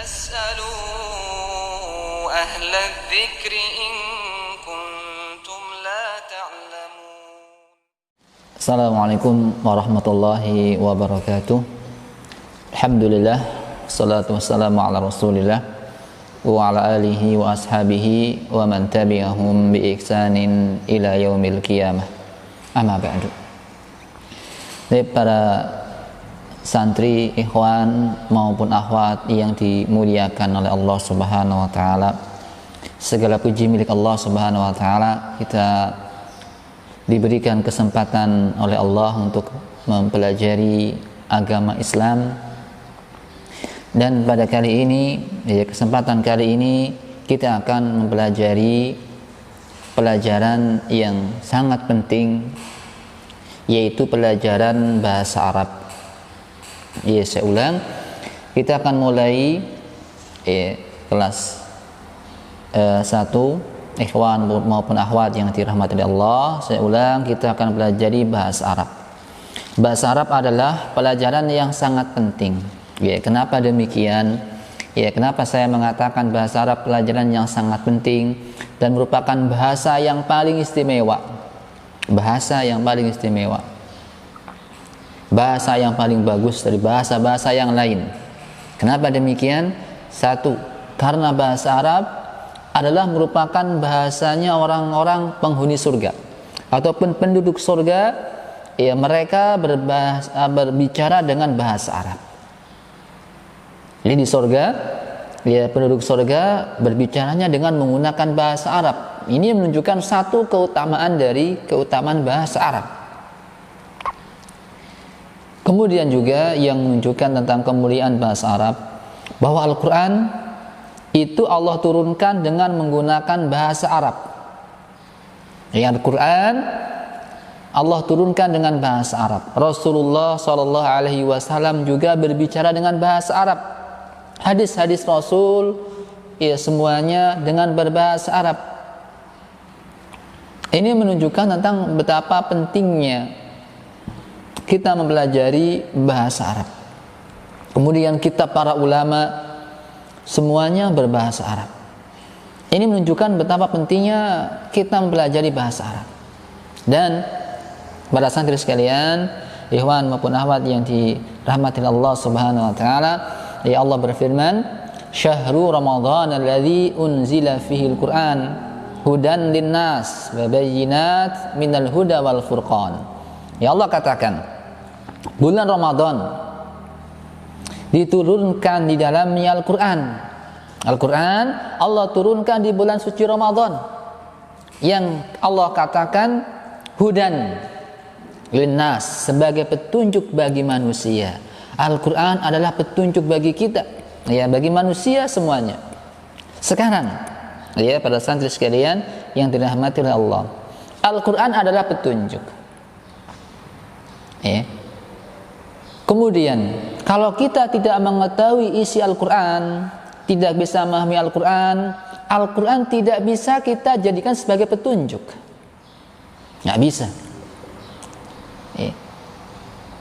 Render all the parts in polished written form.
فاسألوا أهل الذكر إن كنتم لا تعلمون. Assalamualaikum warahmatullahi wabarakatuh. Alhamdulillah, wassalatu wassalamu ala rasulillah wa ala alihi wa ashabihi wa man tabi'ahum bi ihsanin ila yaumil qiyamah. Amma ba'du. Para santri, ikhwan maupun akhwat yang dimuliakan oleh Allah Subhanahu wa taala, segala puji milik Allah Subhanahu wa taala. Kita diberikan kesempatan oleh Allah untuk mempelajari agama Islam, dan pada kali ini, kesempatan kali ini kita akan mempelajari pelajaran yang sangat penting, yaitu pelajaran bahasa Arab. Saya ulang, kita akan mulai kelas 1, ikhwan maupun akhwat yang dirahmati Allah. Saya ulang, kita akan pelajari bahasa Arab. Bahasa Arab adalah pelajaran yang sangat penting. Kenapa demikian? Kenapa saya mengatakan bahasa Arab pelajaran yang sangat penting dan merupakan bahasa yang paling istimewa? Bahasa yang paling istimewa, bahasa yang paling bagus dari bahasa-bahasa yang lain. Kenapa demikian? Satu, karena bahasa Arab adalah merupakan bahasanya orang-orang penghuni surga ataupun penduduk surga. Mereka berbicara dengan bahasa Arab. Jadi di surga, penduduk surga berbicaranya dengan menggunakan bahasa Arab. Ini menunjukkan satu keutamaan dari keutamaan bahasa Arab. Kemudian juga yang menunjukkan tentang kemuliaan bahasa Arab, bahwa Al-Quran itu Allah turunkan dengan menggunakan bahasa Arab. Al-Quran Allah turunkan dengan bahasa Arab. Rasulullah SAW juga berbicara dengan bahasa Arab. Hadis-hadis Rasul semuanya dengan berbahasa Arab. Ini menunjukkan tentang betapa pentingnya kita mempelajari bahasa Arab. Kemudian kitab para ulama semuanya berbahasa Arab. Ini menunjukkan betapa pentingnya kita mempelajari bahasa Arab. Dan para santri sekalian, ikhwan maupun akhwat yang dirahmati Allah Subhanahu wa taala, Allah berfirman, "Syahrul Ramadan alladzi unzila fihi al-Qur'an hudan linnas wa bayyinat minal huda wal furqan." Allah katakan, bulan Ramadan diturunkan di dalamnya Al-Quran. Al-Quran Allah turunkan di bulan suci Ramadan, yang Allah katakan hudan linnas, sebagai petunjuk bagi manusia. Al-Quran adalah petunjuk bagi kita, bagi manusia semuanya. Sekarang, pada santri sekalian yang dirahmati oleh Allah, Al-Quran adalah petunjuk. Kemudian kalau kita tidak mengetahui isi Al-Quran, tidak bisa memahami Al-Quran, Al-Quran tidak bisa kita jadikan sebagai petunjuk. Nggak bisa.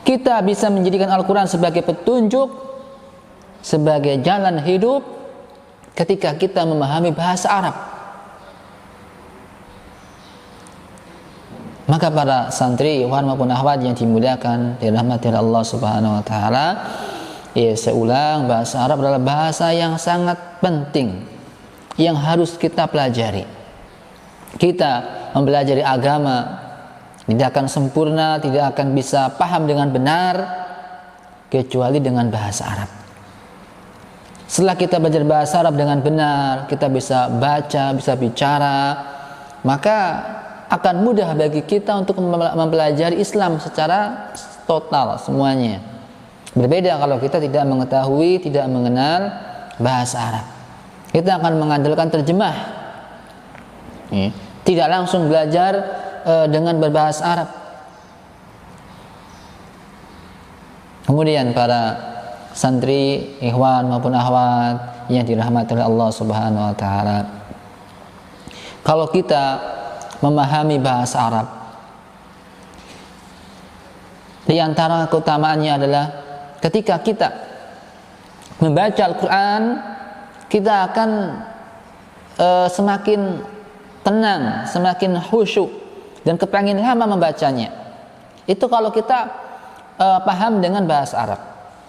Kita bisa menjadikan Al-Quran sebagai petunjuk, sebagai jalan hidup, ketika kita memahami bahasa Arab. Maka para santri, ikhwan maupun akhwat yang dimuliakan dirahmati Allah Subhanahu wa taala, saya ulang, bahasa Arab adalah bahasa yang sangat penting yang harus kita pelajari. Kita mempelajari agama tidak akan sempurna, tidak akan bisa paham dengan benar kecuali dengan bahasa Arab. Setelah kita belajar bahasa Arab dengan benar, kita bisa baca, bisa bicara, maka akan mudah bagi kita untuk mempelajari Islam secara total semuanya. Berbeda kalau kita tidak mengetahui, tidak mengenal bahasa Arab. Kita akan mengandalkan terjemah, tidak langsung belajar dengan berbahasa Arab. Kemudian para santri, ikhwan maupun akhwat yang dirahmati oleh Allah Subhanahu wa taala, kalau kita memahami bahasa Arab, di antara keutamaannya adalah ketika kita membaca Al-Quran, kita akan semakin tenang, semakin khusyuk dan kepengin lama membacanya. Itu kalau kita paham dengan bahasa Arab.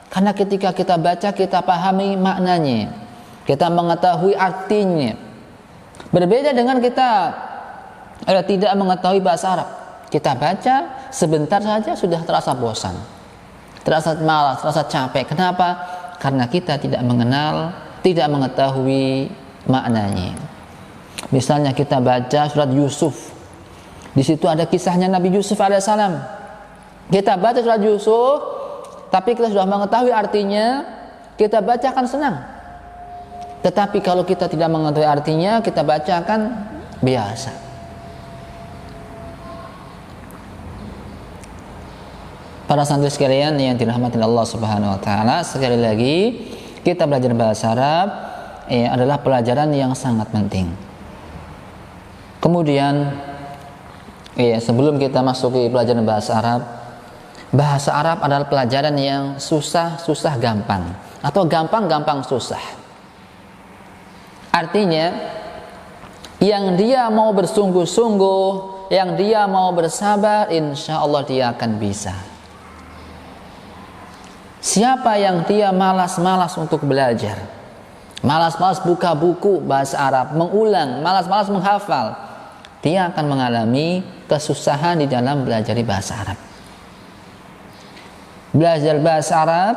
Karena ketika kita baca, kita pahami maknanya, kita mengetahui artinya. Berbeda dengan kita tidak mengetahui bahasa Arab. Kita baca sebentar saja sudah terasa bosan, terasa malas, terasa capek. Kenapa? Karena kita tidak mengenal, tidak mengetahui maknanya. Misalnya kita baca surat Yusuf, di situ ada kisahnya Nabi Yusuf alaihissalam. Kita baca surat Yusuf, tapi kita sudah mengetahui artinya, kita bacakan senang. Tetapi kalau kita tidak mengetahui artinya, kita bacakan biasa. Para santri sekalian yang dirahmati Allah Subhanahu wa taala, sekali lagi kita belajar bahasa Arab adalah pelajaran yang sangat penting. Kemudian sebelum kita masuki pelajaran bahasa Arab adalah pelajaran yang susah gampang atau gampang susah. Artinya yang dia mau bersungguh-sungguh, yang dia mau bersabar, insya Allah dia akan bisa. Siapa yang dia malas-malas untuk belajar, malas-malas buka buku bahasa Arab, mengulang, malas-malas menghafal, dia akan mengalami kesusahan di dalam belajar bahasa Arab. Belajar bahasa Arab,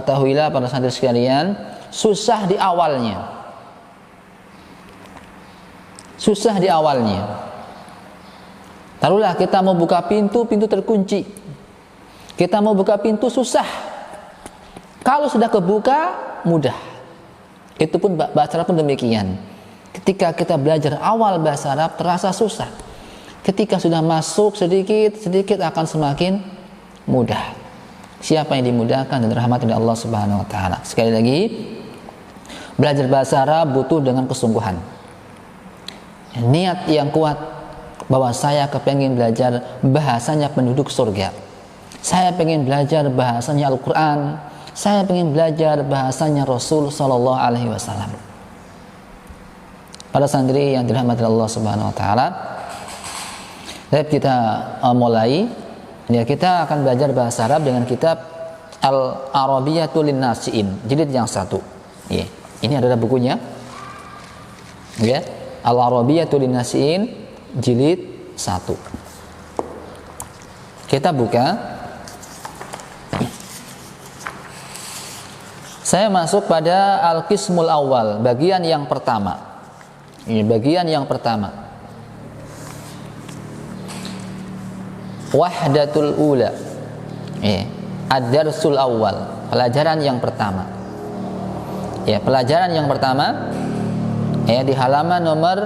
ketahuilah para santri sekalian, susah di awalnya. Susah di awalnya. Taruhlah kita mau buka pintu terkunci. Kita mau buka pintu susah. Kalau sudah kebuka mudah. Itu pun bahasa Arab pun demikian. Ketika kita belajar awal bahasa Arab terasa susah. Ketika sudah masuk sedikit akan semakin mudah. Siapa yang dimudahkan dan dirahmati oleh Allah Subhanahu wa taala. Sekali lagi, belajar bahasa Arab butuh dengan kesungguhan. Niat yang kuat bahwa saya kepengen belajar bahasanya penduduk surga. Saya pengen belajar bahasanya Al-Quran. Saya pengen belajar bahasanya Rasul Sallallahu Alaihi Wasallam. Para santri yang dirahmati Allah Subhanahu Wa Taala, kita mulai. Kita akan belajar bahasa Arab dengan kitab Al-Arabiyatul Linnasiin, jilid yang 1. Ini adalah bukunya. Al-Arabiyatul Linnasiin, jilid 1. Kita buka. Saya masuk pada Al-Qismul Awal, bagian yang pertama. Ini bagian yang pertama. Wahdatul Ula. Ad-Darsul Awal, pelajaran yang pertama. Pelajaran yang pertama di halaman nomor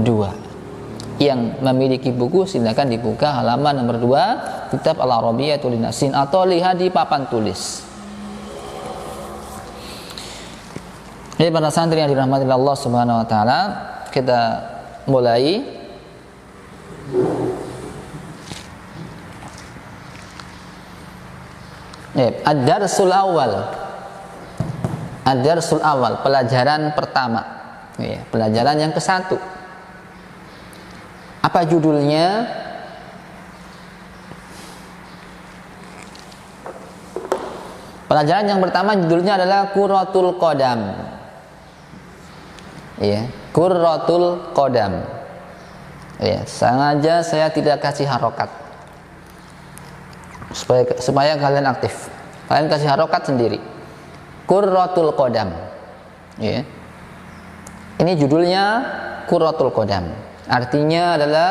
2. Yang memiliki buku silakan dibuka halaman nomor 2, kitab Al-Arabiyatul Linnasiin, atau lihat di papan tulis. Jadi para santri yang dirahmati Allah Subhanahu wa taala, kita mulai. Ad-Darsul Awal. Ad-Darsul Awal, pelajaran pertama. Pelajaran yang ke-1. Apa judulnya? Pelajaran yang pertama judulnya adalah Qurratul Qadam. Qurratul Qadam. Sengaja saya tidak kasih harokat supaya kalian aktif. Kalian kasih harokat sendiri. Qurratul Qadam. Ini judulnya Qurratul Qadam. Artinya adalah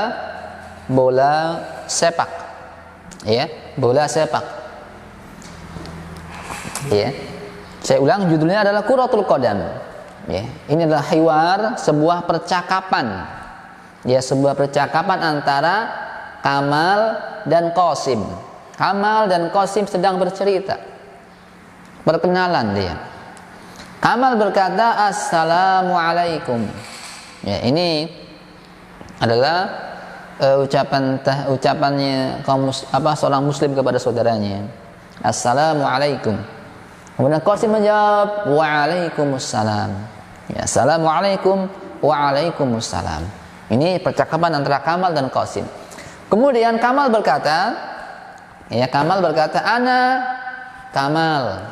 bola sepak. Bola sepak. Saya ulang, judulnya adalah Qurratul Qadam. Ini adalah hiwar, sebuah percakapan. Sebuah percakapan antara Kamal dan Qasim. Kamal dan Qasim sedang bercerita. Perkenalan dia. Kamal berkata, Assalamualaikum. Ini adalah ucapannya seorang muslim kepada saudaranya. Assalamualaikum. Kemudian Qasim menjawab, waalaikumsalam. Ya, assalamualaikum, waalaikumsalam. Ini percakapan antara Kamal dan Qasim. Kemudian Kamal berkata, ana Kamal.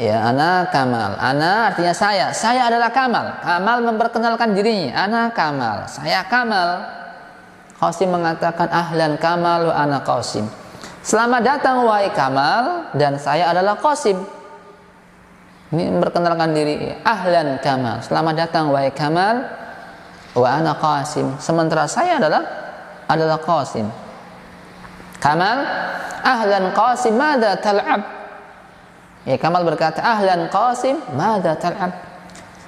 Ya, ana Kamal. Ana artinya saya. Saya adalah Kamal. Kamal memperkenalkan dirinya. Ana Kamal. Saya Kamal. Qasim mengatakan, ahlan Kamal wa ana Qasim. Selamat datang wahai Kamal, dan saya adalah Qasim. Ini memperkenalkan diri. Ahlan Kamal. Selamat datang wahai Kamal wa ana Qasim. Sementara saya adalah Qasim. Kamal, ahlan Qasim, madza tal'ab? Ya, Kamal berkata, ahlan Qasim, madza tal'ab?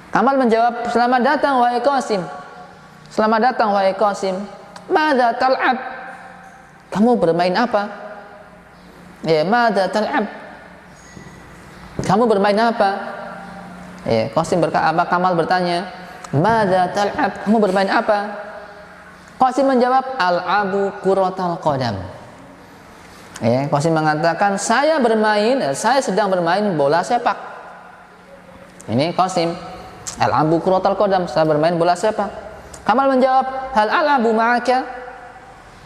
Kamal menjawab, selamat datang wahai Qasim. Selamat datang wahai Qasim. Madza tal'ab? Kamu bermain apa? Ya, madza tal'ab? Kamu bermain apa? Ya, Qasim berkata, Kamal bertanya, madza tal'ab? Kamu bermain apa? Qasim menjawab, al'abu kuratal qadam. Ya, Qasim mengatakan, saya sedang bermain bola sepak. Ini Qasim, al'abu kuratal qadam, saya bermain bola sepak. Kamal menjawab, hal al'abu ma'aka?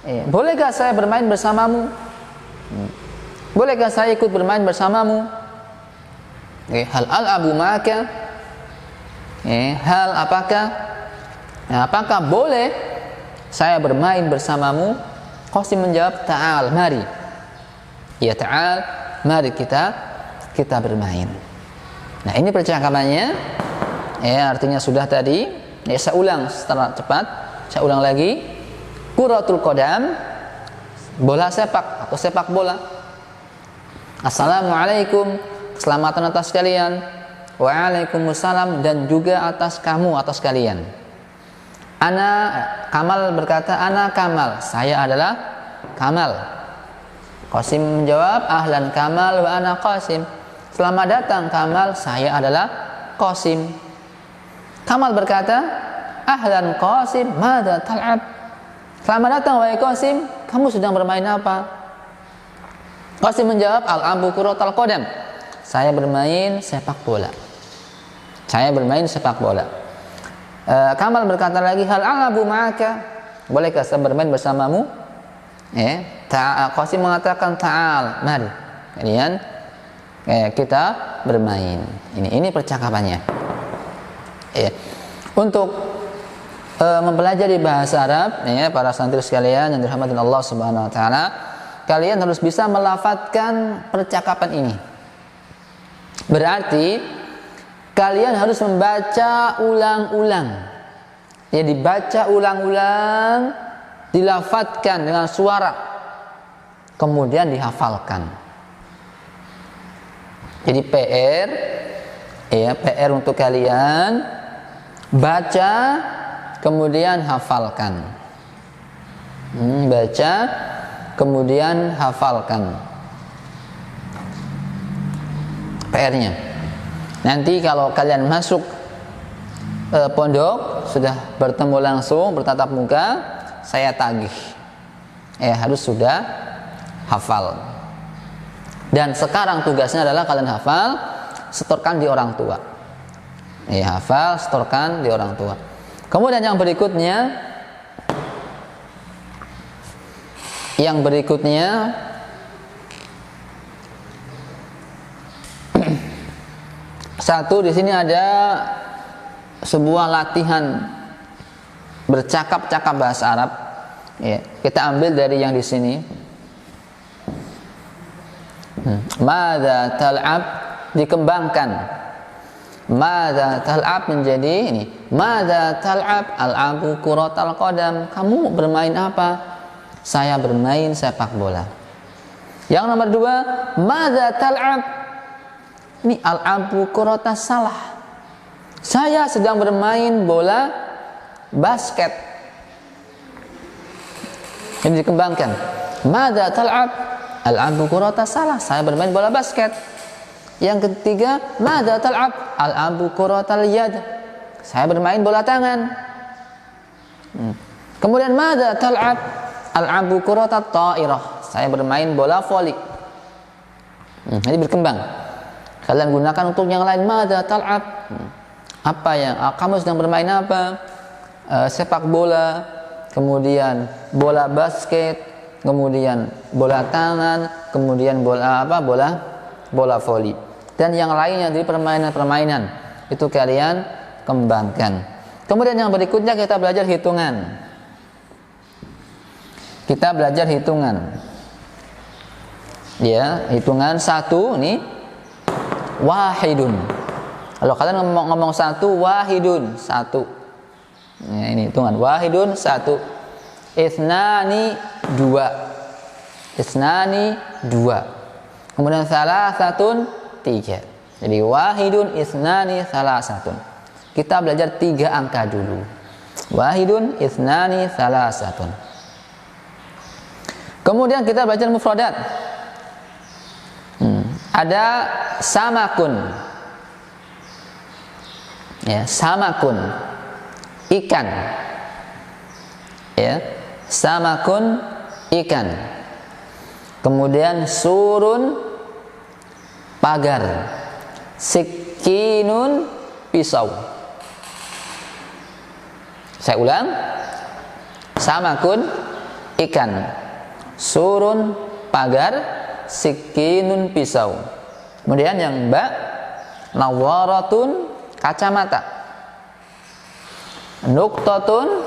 Ya, bolehkah saya bermain bersamamu? Bolehkah saya ikut bermain bersamamu? Ya, hal al'abu ma'aka? Ya, hal apakah? Ya, apakah boleh saya bermain bersamamu? Qasim menjawab, ta'al, mari. Ya, ta'al, mari kita bermain. Nah, ini percakapannya. Ya, artinya sudah tadi. Ya, saya ulang secara cepat. Saya ulang lagi. Kuratul qadam, bola sepak atau sepak bola. Assalamualaikum, keselamatan atas kalian. Waalaikumsalam, dan juga atas kamu, atas kalian. Kamal berkata, ana Kamal, saya adalah Kamal. Qasim menjawab, ahlan Kamal wa ana Qasim. Selamat datang Kamal, saya adalah Qasim. Kamal berkata, ahlan Qasim, madza tal'ab? Selamat datang wahai Qasim, kamu sedang bermain apa? Qasim menjawab, al-abu kuratal qadam. Saya bermain sepak bola. Saya bermain sepak bola. Kamal berkata lagi, hal al'abu ma'aka? Bolehkah saya bermain bersamamu? Qasim mengatakan, ta'al, mari. Kemudian kita bermain. Ini percakapannya. Untuk mempelajari bahasa Arab, para santri sekalian yang dirahmati Allah Subhanahu wa taala, kalian harus bisa melafadzkan percakapan ini. Berarti kalian harus membaca ulang-ulang. Ya, dibaca ulang-ulang, dilafadzkan dengan suara, kemudian dihafalkan. Jadi PR untuk kalian, baca kemudian hafalkan. Baca kemudian hafalkan. PR-nya. Nanti kalau kalian masuk pondok, sudah bertemu langsung, bertatap muka, saya tagih. Harus sudah hafal. Dan sekarang tugasnya adalah kalian hafal, setorkan di orang tua. Hafal, setorkan di orang tua. Kemudian yang berikutnya satu, di sini ada sebuah latihan bercakap-cakap bahasa Arab. Kita ambil dari yang di sini. Madza tal'ab, dikembangkan. Madza tal'ab menjadi ini. Madza tal'ab, al'abu kuratal qadam. Kamu bermain apa? Saya bermain sepak bola. Yang nomor dua, madza tal'ab? Ini al'abu kuratas salah. Saya sedang bermain bola basket. Ini dikembangkan. Madza tal'ab? Al'abu kuratas salah. Saya bermain bola basket. Yang ketiga, madza tal'ab? Al'abu kuratal yad. Saya bermain bola tangan. Kemudian madza tal'ab? Al'abu kuratat ta'irah. Saya bermain bola voli. Jadi berkembang. Kalian gunakan untuk yang lain. Madza tal'ab? Apa yang kamu sedang bermain apa? Sepak bola, kemudian bola basket, kemudian bola tangan, kemudian bola apa? Bola voli. Dan yang lainnya dari permainan-permainan itu kalian kembangkan. Kemudian yang berikutnya kita belajar hitungan. Kita belajar hitungan. Ya, hitungan satu ini wahidun. Kalau kalian ngomong satu, wahidun, satu. Ya, ini hitungan wahidun, satu. Isnani, dua. Isnani, dua. Kemudian salasatun, tiga. Jadi wahidun, isnani, salasatun. Kita belajar 3 angka dulu. Wahidun, isnani, salasatun. Kemudian kita belajar mufradat. Ada samakun. Ya, samakun. Ikan. Ya, samakun, ikan. Kemudian surun, pagar. Sikinun, pisau. Saya ulang. Samakun, ikan. Surun, pagar. Sikinun, pisau. Kemudian yang ba, nawaratun, kacamata. Nuqtatun,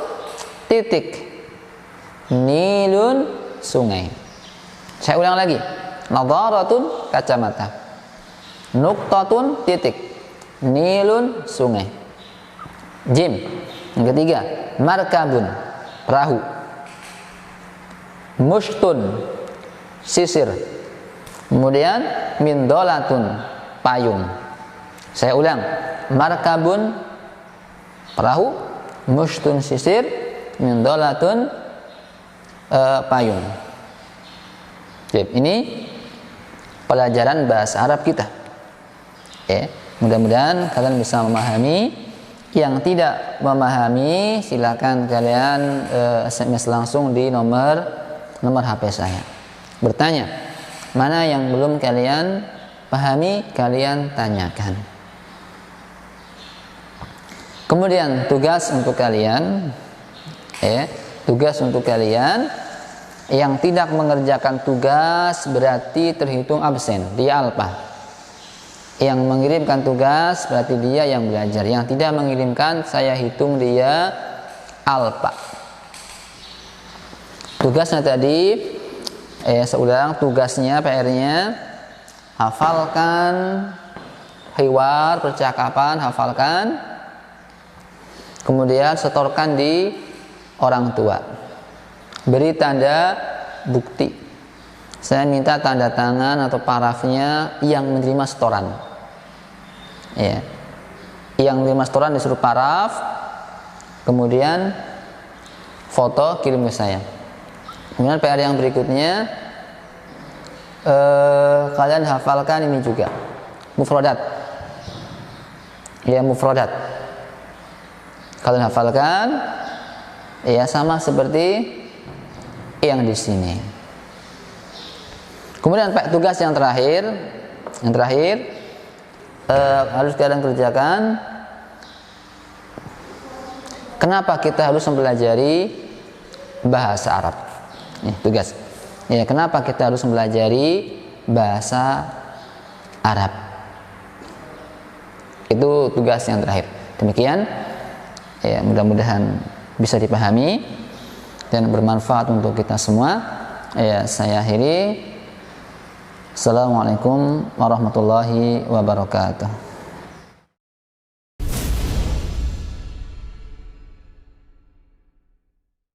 titik. Nilun, sungai. Saya ulang lagi. Nawaratun, kacamata. Nuqtatun, titik. Nilun, sungai. Jim. Yang ketiga, markabun, perahu. Mushtun, sisir. Kemudian mindolatun, payung. Saya ulang. Markabun, perahu. Mushtun, sisir. Mindolatun, payung. Jadi, ini pelajaran bahasa Arab kita. Ya, mudah-mudahan kalian bisa memahami. Yang tidak memahami silakan kalian SMS langsung di nomor HP saya. Bertanya, mana yang belum kalian pahami, kalian tanyakan. Kemudian tugas untuk kalian, tugas untuk kalian yang tidak mengerjakan tugas berarti terhitung absen, dia alpa. Yang mengirimkan tugas berarti dia yang belajar. Yang tidak mengirimkan, saya hitung dia alpa. Tugasnya tadi, seulang tugasnya, PR-nya, hafalkan hiwar, percakapan, hafalkan. Kemudian setorkan di orang tua. Beri tanda bukti. Saya minta tanda tangan atau parafnya yang menerima setoran. Ya, yang menerima setoran disuruh paraf, kemudian foto kirim ke saya. Kemudian PR yang berikutnya, kalian hafalkan ini juga, mufradat. Ya, mufradat. Kalian hafalkan, ya sama seperti yang di sini. Kemudian tugas yang terakhir harus kalian kerjakan. Kenapa kita harus mempelajari bahasa Arab? Nih, tugas. Ya, kenapa kita harus mempelajari bahasa Arab? Itu tugas yang terakhir. Demikian. Ya, mudah-mudahan bisa dipahami dan bermanfaat untuk kita semua. Ya, saya akhiri. Assalamualaikum warahmatullahi wabarakatuh.